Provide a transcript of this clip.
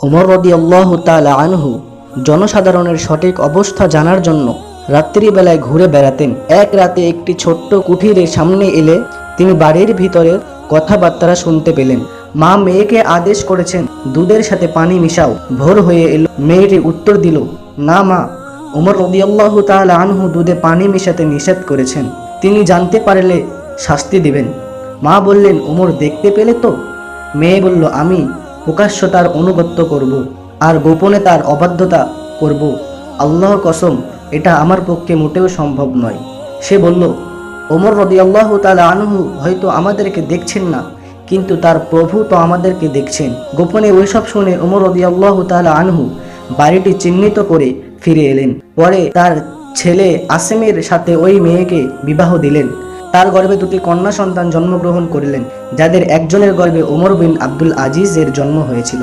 ওমর রাদিয়াল্লাহু তাআলা আনহু জনসাধারণের সঠিক অবস্থা জানার জন্য রাত্রিবেলায় ঘুরে বেড়াতেন। এক রাতে একটি ছোট্ট কুঠিরের সামনে এলে তিনি বাড়ির ভিতরের কথাবার্তা শুনতে পেলেন। মা মেয়েকে আদেশ করেছেন, দুধের সাথে পানি মিশাও। ভোর হয়ে এলো, মেয়েটি উত্তর দিল, না মা, ওমর রাদিয়াল্লাহু তাআলা আনহু দুধে পানি মিশাতে নিষেধ করেছেন, তিনি জানতে পারলে শাস্তি দিবেন। মা বললেন, ওমর দেখতে পেলে তো? মেয়ে বলল, আমি প্রকাশ্য তার অনুগত্য করব আর গোপনে তার অবাধ্যতা করব। আল্লাহর কসম, এটা আমার পক্ষে মোটেও সম্ভব নয়। সে বলল, ওমর রাদিয়াল্লাহু তাআলা আনহু হয়তো আমাদেরকে দেখছেন না, কিন্তু তার প্রভু তো আমাদেরকে দেখছেন। গোপনে ওইসব শুনে ওমর রাদিয়াল্লাহু তাআলা আনহু বাড়িটি চিহ্নিত করে ফিরে এলেন। পরে তার ছেলে আসিমের সাথে ওই মেয়েকে বিবাহ দিলেন। তার গর্ভে দুটি কন্যা সন্তান জন্মগ্রহণ করলেন, যাদের একজনের গর্ভে ওমর বিন আব্দুল আজিজের জন্ম হয়েছিল।